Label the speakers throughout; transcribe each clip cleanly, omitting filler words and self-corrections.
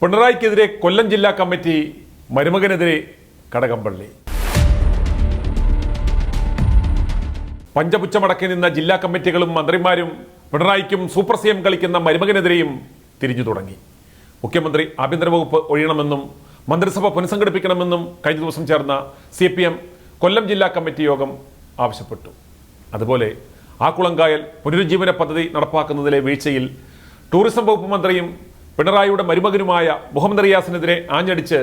Speaker 1: പിണറായിക്കെതിരെ കൊല്ലം ജില്ലാ കമ്മിറ്റി, മരുമകനെതിരെ കടകംപള്ളി. പഞ്ചപുച്ഛമടക്കി നിന്ന ജില്ലാ കമ്മിറ്റികളും മന്ത്രിമാരും പിണറായിക്കും സൂപ്പർ സിഎം കളിക്കുന്ന മരുമകനെതിരെയും തിരിഞ്ഞു തുടങ്ങി. മുഖ്യമന്ത്രി ആഭ്യന്തര വകുപ്പ് ഒഴിയണമെന്നും മന്ത്രിസഭ പുനഃസംഘടിപ്പിക്കണമെന്നും കഴിഞ്ഞ ദിവസം ചേർന്ന CPM കൊല്ലം ജില്ലാ കമ്മിറ്റി യോഗം ആവശ്യപ്പെട്ടു. അതുപോലെ ആക്കുളങ്കായൽ പുനരുജ്ജീവന പദ്ധതി നടപ്പാക്കുന്നതിലെ വീഴ്ചയിൽ ടൂറിസം വകുപ്പ് മന്ത്രിയും പിണറായിയുടെ മരുമകനുമായ മുഹമ്മദ് റിയാസിനെതിരെ ആഞ്ഞടിച്ച്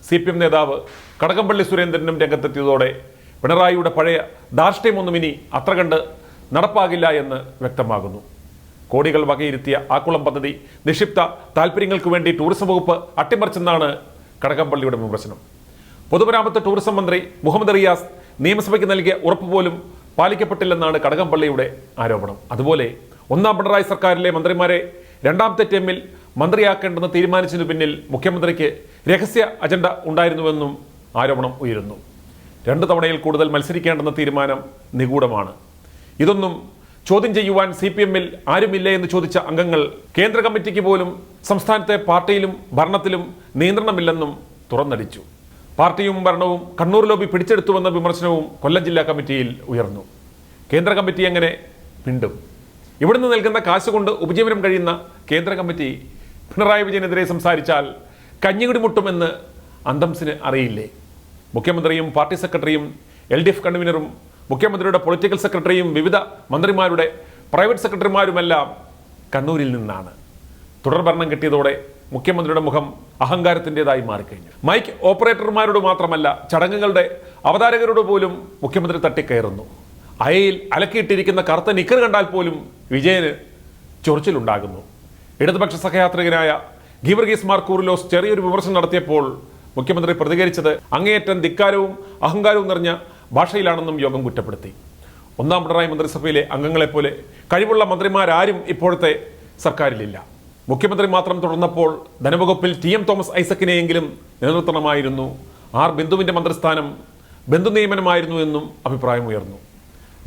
Speaker 1: CPM നേതാവ് കടകംപള്ളി സുരേന്ദ്രനും രംഗത്തെത്തിയതോടെ പിണറായിയുടെ പഴയ ധാർഷ്ട്യമൊന്നും ഇനി അത്ര കണ്ട് നടപ്പാകില്ല എന്ന് വ്യക്തമാകുന്നു. കോടികൾ വകയിരുത്തിയ ആക്കുളം പദ്ധതി നിക്ഷിപ്ത താൽപ്പര്യങ്ങൾക്ക് വേണ്ടി ടൂറിസം വകുപ്പ് അട്ടിമറിച്ചെന്നാണ് കടകംപള്ളിയുടെ വിമർശനം. പൊതുമരാമത്ത് ടൂറിസം മന്ത്രി മുഹമ്മദ് റിയാസ് നിയമസഭയ്ക്ക് നൽകിയ ഉറപ്പ് പോലും പാലിക്കപ്പെട്ടില്ലെന്നാണ് കടകംപള്ളിയുടെ ആരോപണം. അതുപോലെ ഒന്നാം പിണറായി സർക്കാരിലെ മന്ത്രിമാരെ രണ്ടാമത്തെ ടേമിൽ മന്ത്രിയാക്കേണ്ടെന്ന് തീരുമാനിച്ചതിനു പിന്നിൽ മുഖ്യമന്ത്രിക്ക് രഹസ്യ അജണ്ട ഉണ്ടായിരുന്നുവെന്നും ആരോപണം ഉയരുന്നു. 2 തവണയിൽ കൂടുതൽ മത്സരിക്കേണ്ടെന്ന തീരുമാനം നിഗൂഢമാണ്. ഇതൊന്നും ചോദ്യം ചെയ്യുവാൻ CPM-ൽ ആരുമില്ലേ എന്ന് ചോദിച്ച അംഗങ്ങൾ കേന്ദ്ര കമ്മിറ്റിക്ക് പോലും സംസ്ഥാനത്തെ പാർട്ടിയിലും ഭരണത്തിലും നിയന്ത്രണമില്ലെന്നും തുറന്നടിച്ചു. പാർട്ടിയും ഭരണവും കണ്ണൂർ ലോബി പിടിച്ചെടുത്തുവെന്ന വിമർശനവും കൊല്ലം ജില്ലാ കമ്മിറ്റിയിൽ ഉയർന്നു. കേന്ദ്ര കമ്മിറ്റി എങ്ങനെ മിണ്ടും? ഇവിടുന്ന് നൽകുന്ന കാശുകൊണ്ട് ഉപജീവനം കഴിയുന്ന കേന്ദ്ര കമ്മിറ്റി പിണറായി വിജയനെതിരെ സംസാരിച്ചാൽ കഞ്ഞികുടി മുട്ടുമെന്ന് അന്തംസിന് അറിയില്ലേ? മുഖ്യമന്ത്രിയും പാർട്ടി സെക്രട്ടറിയും LDF കൺവീനറും മുഖ്യമന്ത്രിയുടെ പൊളിറ്റിക്കൽ സെക്രട്ടറിയും വിവിധ മന്ത്രിമാരുടെ പ്രൈവറ്റ് സെക്രട്ടറിമാരുമെല്ലാം കണ്ണൂരിൽ നിന്നാണ്. തുടർഭരണം കിട്ടിയതോടെ മുഖ്യമന്ത്രിയുടെ മുഖം അഹങ്കാരത്തിൻ്റെതായി മാറിക്കഴിഞ്ഞു. മൈക്ക് ഓപ്പറേറ്റർമാരോട് മാത്രമല്ല, ചടങ്ങുകളുടെ അവതാരകരോട് പോലും മുഖ്യമന്ത്രി തട്ടിക്കയറുന്നു. അയയിൽ അലക്കിയിട്ടിരിക്കുന്ന കറുത്ത നിക്കർ കണ്ടാൽ പോലും വിജയന് ചൊറിച്ചിലുണ്ടാകുന്നു. ഇടതുപക്ഷ സഹയാത്രികനായ ഗീവർഗീസ് മാർ കൂറിലോസ് ചെറിയൊരു വിമർശനം നടത്തിയപ്പോൾ മുഖ്യമന്ത്രി പ്രതികരിച്ചത് അങ്ങേയറ്റം ധിക്കാരവും അഹങ്കാരവും നിറഞ്ഞ ഭാഷയിലാണെന്നും യോഗം കുറ്റപ്പെടുത്തി. ഒന്നാം പിണറായി മന്ത്രിസഭയിലെ അംഗങ്ങളെപ്പോലെ കഴിവുള്ള മന്ത്രിമാരാരും ഇപ്പോഴത്തെ സർക്കാരിലില്ല. മുഖ്യമന്ത്രി മാത്രം തുടർന്നപ്പോൾ ധനവകുപ്പിൽ TM തോമസ് ഐസക്കിനെയെങ്കിലും നിലനിർത്തണമായിരുന്നു. ബിന്ദുവിൻ്റെ മന്ത്രിസ്ഥാനം ബന്ധു നിയമനമായിരുന്നു എന്നും അഭിപ്രായമുയർന്നു.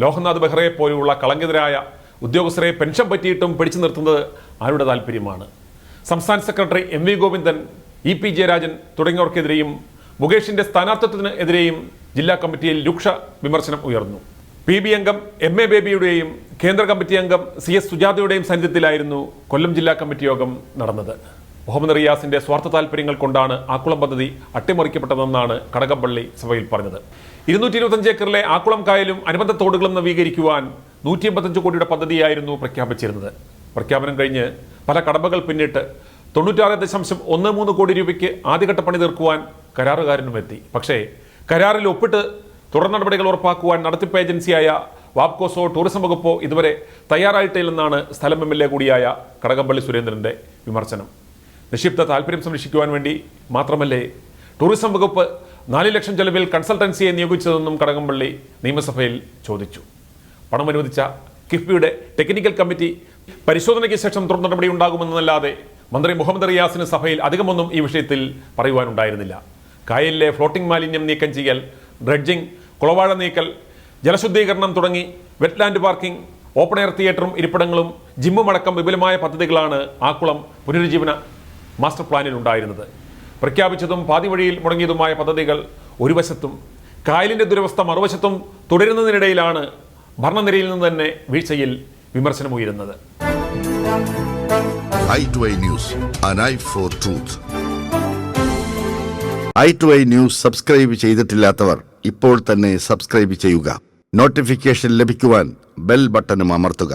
Speaker 1: ലോക്നാഥ് ബെഹ്റയെ പോലെയുള്ള കളങ്കിതരായ ഉദ്യോഗസ്ഥരെ പെൻഷൻ പറ്റിയിട്ടും പിടിച്ചു നിർത്തുന്നത് ആരുടെ താല്പര്യമാണ്? സംസ്ഥാന secretary MV Govindan, EP Jayarajan തുടങ്ങിയവർക്കെതിരെയും മുകേഷിന്റെ സ്ഥാനാർത്ഥിത്വത്തിന് എതിരെയും ജില്ലാ കമ്മിറ്റിയിൽ രൂക്ഷ വിമർശനം ഉയർന്നു. PB അംഗം MA ബേബിയുടെയും കേന്ദ്ര കമ്മിറ്റി അംഗം CS സുജാതയുടെയും സാന്നിധ്യത്തിലായിരുന്നു കൊല്ലം ജില്ലാ കമ്മിറ്റി യോഗം നടന്നത്. മുഹമ്മദ് റിയാസിന്റെ സ്വാർത്ഥ താല്പര്യങ്ങൾ കൊണ്ടാണ് ആക്കുളം പദ്ധതി അട്ടിമറിക്കപ്പെട്ടതെന്നാണ് കടകംപള്ളി സഭയിൽ പറഞ്ഞത്. 225 ഏക്കറിലെ ആക്കുളം കായലും അനുബന്ധ തോടുകളും നവീകരിക്കുവാൻ 185 കോടിയുടെ പദ്ധതിയായിരുന്നു പ്രഖ്യാപിച്ചിരുന്നത്. പ്രഖ്യാപനം കഴിഞ്ഞ് പല കടമ്പകൾ പിന്നിട്ട് 96.13 കോടി രൂപയ്ക്ക് ആദ്യഘട്ട പണി തീർക്കുവാൻ കരാറുകാരനും എത്തി. പക്ഷേ കരാറിൽ ഒപ്പിട്ട് തുടർ നടപടികൾ ഉറപ്പാക്കുവാൻ നടത്തിപ്പ് ഏജൻസിയായ വാപ്കോസോ ടൂറിസം വകുപ്പോ ഇതുവരെ തയ്യാറായിട്ടില്ലെന്നാണ് സ്ഥലം MLA കൂടിയായ കടകംപള്ളി സുരേന്ദ്രന്റെ വിമർശനം. നിക്ഷിപ്ത താല്പര്യം സംരക്ഷിക്കുവാൻ വേണ്ടി മാത്രമല്ലേ ടൂറിസം വകുപ്പ് 4 ലക്ഷം ചെലവിൽ കൺസൾട്ടൻസിയെ നിയോഗിച്ചതെന്നും കടകംപള്ളി നിയമസഭയിൽ ചോദിച്ചു. പണം അനുവദിച്ച കിഫ്ബിയുടെ ടെക്നിക്കൽ കമ്മിറ്റി പരിശോധനയ്ക്ക് ശേഷം തുടർ നടപടി ഉണ്ടാകുമെന്നല്ലാതെ മന്ത്രി മുഹമ്മദ് റിയാസിന് സഭയിൽ അധികമൊന്നും ഈ വിഷയത്തിൽ പറയുവാനുണ്ടായിരുന്നില്ല. കായലിലെ ഫ്ലോട്ടിംഗ് മാലിന്യം നീക്കം ചെയ്യൽ, ഡ്രഡ്ജിംഗ്, കുളവാഴ നീക്കൽ, ജലശുദ്ധീകരണം തുടങ്ങി വെറ്റ്ലാൻഡ് പാർക്കിംഗ്, ഓപ്പൺ എയർ തിയേറ്ററും ഇരിപ്പിടങ്ങളും ജിമ്മും അടക്കം വിപുലമായ പദ്ധതികളാണ് ആക്കുളം പുനരുജ്ജീവന മാസ്റ്റർ പ്ലാനിൽ ഉണ്ടായിരുന്നത്. പ്രഖ്യാപിച്ചതും പാതി വഴിയിൽ മുടങ്ങിയതുമായ പദ്ധതികൾ ഒരു വശത്തും കായലിന്റെ ദുരവസ്ഥ മറുവശത്തും തുടരുന്നതിനിടയിലാണ് ഭരണനിരയിൽ നിന്ന് തന്നെ വീഴ്ചയിൽ വിമർശനമുയരുന്നത്.
Speaker 2: i2i News, an eye for truth. i2i News subscribe ചെയ്തിട്ടില്ലാത്തവർ ഇപ്പോൾ തന്നെ സബ്സ്ക്രൈബ് ചെയ്യുക. നോട്ടിഫിക്കേഷൻ ലഭിക്കുവാൻ ബെൽ ബട്ടണും അമർത്തുക.